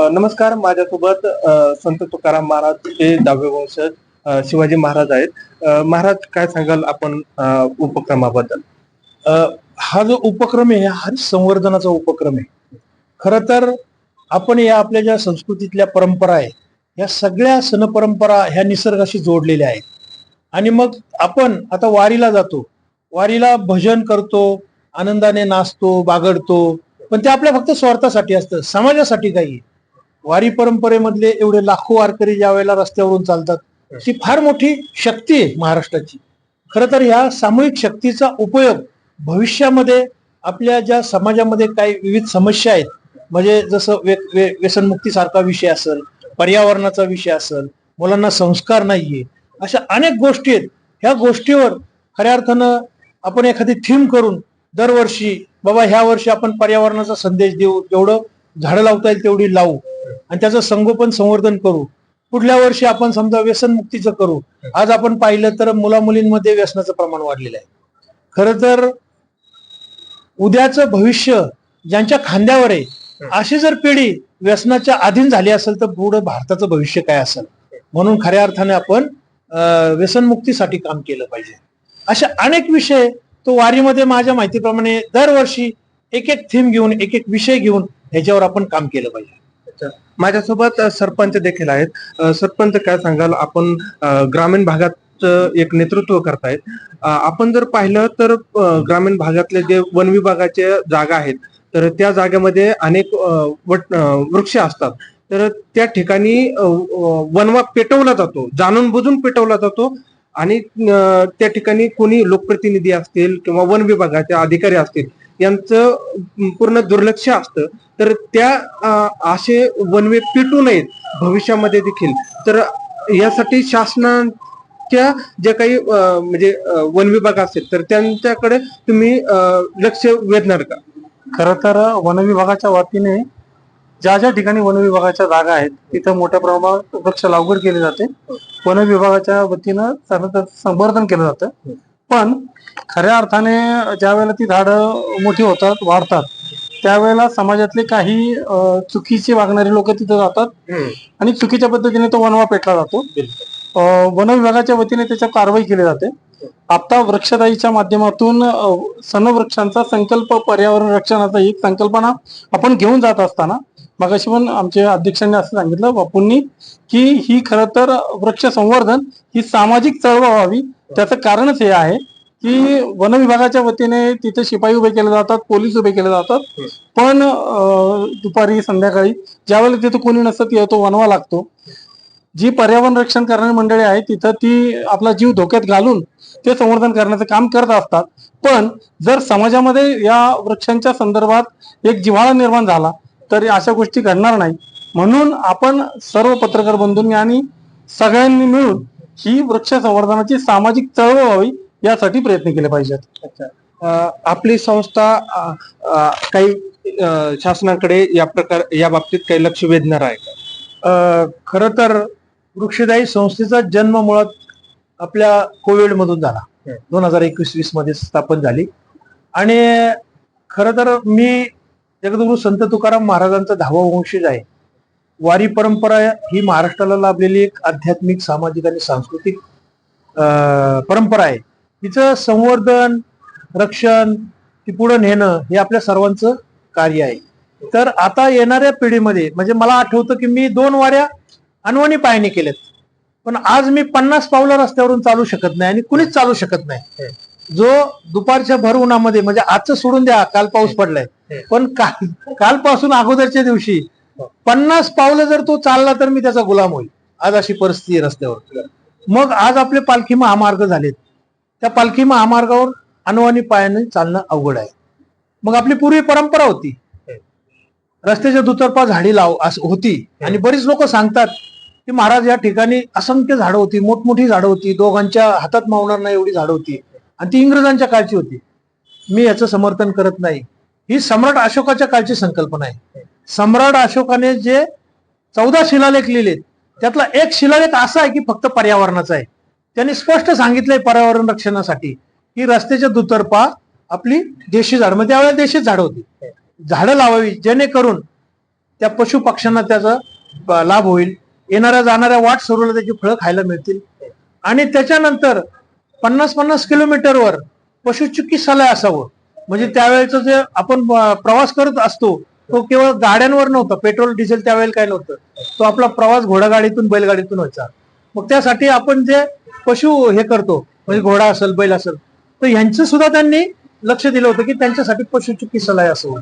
नमस्कार. माझ्यासोबत संत तुकाराम महाराज हे 10वे वंशज शिवाजी महाराज आहेत. महाराज, काय सांगाल आपण उपक्रमाबद्दल? हा जो उपक्रम आहे हा संवर्धनाचा उपक्रम आहे. खर तर आपण या आपल्या ज्या संस्कृतीतल्या परंपरा आहे या सगळ्या सण परंपरा ह्या निसर्गाशी जोडलेल्या आहेत. आणि मग आपण आता वारीला जातो, वारीला भजन करतो, आनंदाने नाचतो, बागडतो, पण ते आपल्या फक्त स्वार्थासाठी असतं, समाजासाठी काही. वारी परंपरेमधले एवढे लाखो वारकरी ज्या वेळेला रस्त्यावरून चालतात ती फार मोठी शक्ती आहे महाराष्ट्राची. खरं तर ह्या सामूहिक शक्तीचा उपयोग भविष्यामध्ये आपल्या ज्या समाजामध्ये काही विविध समस्या आहेत, म्हणजे जसं व्यसनमुक्ती सारखा विषय असेल, पर्यावरणाचा विषय असेल, मुलांना संस्कार नाहीये, अशा अनेक गोष्टी आहेत. ह्या गोष्टीवर खऱ्या अर्थानं आपण एखादी थीम करून दरवर्षी बाबा ह्या वर्षी आपण पर्यावरणाचा संदेश देऊ, जेवढं झाडं लावता येईल तेवढी लावू आणि त्याचं संगोपन संवर्धन करू. पुढल्या वर्षी आपण समजा व्यसनमुक्तीचं करू. आज आपण पाहिलं तर मुला मुलींमध्ये व्यसनाचं प्रमाण वाढलेलं आहे. खरं तर उद्याचं भविष्य ज्यांच्या खांद्यावर आहे अशी जर पिढी व्यसनाच्या अधीन झाली असेल तर पुढे भारताचं भविष्य काय असेल. म्हणून खऱ्या अर्थाने आपण व्यसनमुक्तीसाठी काम केलं पाहिजे. अशा अनेक विषय तो वारीमध्ये माझ्या माहितीप्रमाणे दरवर्षी एक एक थीम घेऊन, एक एक विषय घेऊन ह्याच्यावर आपण काम केलं पाहिजे. माझ्यासोबत सरपंच देखील आहेत. सरपंच, काय सांगाल आपण ग्रामीण भागात एक नेतृत्व करतायत. आपण जर पाहिलं तर ग्रामीण भागातले जे वन विभागाच्या जागा आहेत तर त्या जागेमध्ये अनेक वृक्ष असतात. तर त्या ठिकाणी वनवा पेटवला जातो, जाणून बुजून पेटवला जातो आणि त्या ठिकाणी कोणी लोकप्रतिनिधी असतील किंवा वन विभागाचे अधिकारी असतील यांचं पूर्ण दुर्लक्ष असतं. तर त्या असे वनवे पेटू नयेत भविष्यामध्ये देखील. तर यासाठी शासनाच्या जे काही म्हणजे वन विभाग असेल तर त्यांच्याकडे तुम्ही लक्ष वेधणार का? खरं तर वन विभागाच्या वतीने ज्या ज्या ठिकाणी वन विभागाच्या जागा आहेत तिथं मोठ्या प्रमाणात वृक्ष लागवड केली जाते. वन विभागाच्या वतीनं संवर्धन केलं जातं. पण खऱ्या अर्थाने ज्या वेळेला ती झाडं मोठी होतात, वाढतात, त्यावेळेला समाजातले काही चुकीचे वागणारे लोक तिथे जातात आणि चुकीच्या पद्धतीने तो वनवा पेटला जातो. वन विभागाच्या वतीने त्याच्यावर कारवाई केली जाते. आता वृक्षदाईच्या माध्यमातून सनवृक्षांचा संकल्प, पर्यावरण रक्षणाचा एक संकल्पना आपण घेऊन जात असताना मगाशी पण आमच्या अध्यक्षांनी असं सांगितलं बापूंनी की ही खरं तर वृक्ष संवर्धन ही सामाजिक चळवळ व्हावी. त्याचं कारणच हे आहे की वन विभागाच्या वतीने तिथे शिपाई उभे केले जातात, पोलीस उभे केले जातात, पण दुपारी संध्याकाळी ज्यावेळेला तिथे कोणी नसतं तो वनवा लागतो. जी पर्यावरण रक्षण करणारी मंडळी आहे तिथं ती आपला जीव धोक्यात घालून ते संवर्धन करण्याचं काम करत असतात. पण जर समाजामध्ये या वृक्षांच्या संदर्भात एक जिव्हाळा निर्माण झाला तर अशा गोष्टी घडणार नाही. म्हणून आपण सर्व पत्रकार बंधूंनी आणि सगळ्यांनी मिळून ही वृक्ष संवर्धनाची सामाजिक चळवळ व्हावी यासाठी प्रयत्न केले पाहिजेत. आपली संस्था काही शासनाकडे या बाबतीत काही लक्ष वेधणार आहे का? खरं तर वृक्षदायी संस्थेचा जन्म मुळात आपल्या कोविड मधून झाला. 2021-20 मध्ये स्थापन झाली. आणि खरं तर मी जगद्गुरु संत तुकाराम महाराजांचा 10वा वंशज आहे. वारी परंपरा ही महाराष्ट्राला लाभलेली एक आध्यात्मिक, सामाजिक आणि सांस्कृतिक परंपरा आहे. तिचं संवर्धन, रक्षण, ती पुढे नेणं हे आपल्या सर्वांचं कार्य आहे. तर आता येणाऱ्या पिढीमध्ये, म्हणजे मला आठवतं की मी 2 वाऱ्या अनवाणी पायाने केल्यात, पण आज मी 50 पावलं रस्त्यावरून चालू शकत नाही आणि कुणीच चालू शकत नाही. जो दुपारच्या भर उन्हामध्ये, म्हणजे आजचं सोडून द्या, काल पाऊस पडलाय, पण कालपासून अगोदरच्या दिवशी 50 पावलं जर तो चालला तर मी त्याचा गुलाम होईल. आज अशी परिस्थिती आहे रस्त्यावर. मग आज आपले पालखी महामार्ग झालेत, त्या पालखी महामार्गावर अनवाणी पायाने चालणं अवघड आहे. मग आपली पूर्वी परंपरा होती, रस्त्याच्या दुतर्फा झाडी होती. आणि बरीच लोक सांगतात की महाराज या ठिकाणी असंख्य झाडं होती, मोठमोठी झाडं होती, दोघांच्या हातात मावणार नाही एवढी झाडं होती, आणि ती इंग्रजांच्या काळची होती. मी याचं समर्थन करत नाही. ही सम्राट अशोकाच्या काळची संकल्पना आहे. सम्राट अशोकाने जे 14 शिलालेख लिहिलेत त्यातला एक शिलालेख असा आहे की फक्त पर्यावरणाचा आहे. त्यांनी स्पष्ट सांगितलंय पर्यावरण रक्षणासाठी की रस्त्याच्या दुतर्फा आपली देशी झाड, म्हणजे त्यावेळेला देशीच झाडं होती, झाडं लावावी जेणेकरून त्या पशु पक्ष्यांना त्याचा लाभ होईल, येणाऱ्या जाणाऱ्या वाट सरूला त्याची फळं खायला मिळतील. आणि त्याच्यानंतर 50-50 किलोमीटरवर पशु चिकित्सालय असावं. म्हणजे त्यावेळेचं जे आपण प्रवास करत असतो तो केवळ गाड्यांवर नव्हता, पेट्रोल डिझेल त्यावेळेला काय नव्हतं, तो आपला प्रवास घोडागाडीतून बैलगाडीतून व्हायचा. मग त्यासाठी आपण जे पशु हे करतो म्हणजे घोडा असेल बैल असेल तर ह्यांचं सुद्धा त्यांनी लक्ष दिलं होतं की त्यांच्यासाठी पशु चिकित्सालय असावं.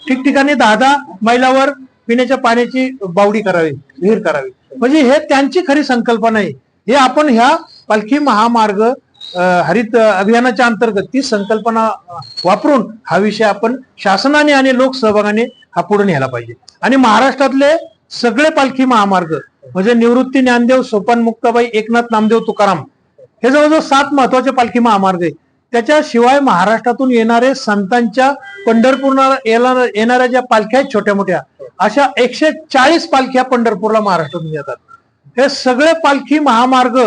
ठिकठिकाणी 10-10 मैलावर पिण्याच्या पाण्याची बावडी करावी, विहीर करावी. म्हणजे हे त्यांची खरी संकल्पना आहे. हे आपण ह्या पालखी महामार्ग हरित अभियानाच्या अंतर्गत ती संकल्पना वापरून हा विषय आपण शासनाने आणि लोकसहभागाने हा पुढे न्यायला पाहिजे. आणि महाराष्ट्रातले सगळे पालखी महामार्ग म्हणजे निवृत्ती ज्ञानदेव, सोपान मुक्ताबाई, एकनाथ नामदेव तुकाराम हे जवळजवळ 7 महत्वाचे पालखी महामार्ग आहेत. त्याच्याशिवाय महाराष्ट्रातून येणारे संतांच्या पंढरपूरला येणाऱ्या ज्या पालख्या आहेत छोट्या मोठ्या, अशा 140 पालख्या पंढरपूरला महाराष्ट्रातून येतात. हे सगळे पालखी महामार्ग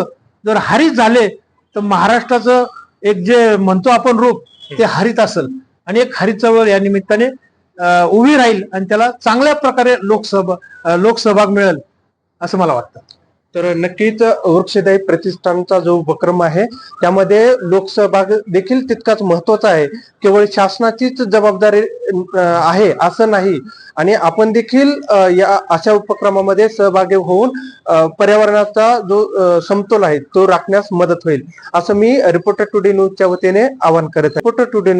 जर हरित झाले तर महाराष्ट्राचं एक जे म्हणतो आपण रूप ते हरित असेल आणि एक हरित चळवळ या निमित्ताने उभी राहील आणि त्याला चांगल्या प्रकारे लोकसहभाग मिळेल असं मला वाटतं. तर नक्कीच वृक्षदायी प्रतिष्ठानचा जो उपक्रम आहे त्यामध्ये लोकसहभाग देखील तितकाच महत्वाचा आहे. केवळ शासनाचीच जबाबदारी आहे असं नाही, आणि आपण देखील या अशा उपक्रमामध्ये सहभागी होऊन पर्यावरणाचा जो समतोल आहे तो राखण्यास मदत होईल असं मी रिपोर्टर टुडे न्यूजच्या वतीने आवाहन करत आहे. Reporter today news.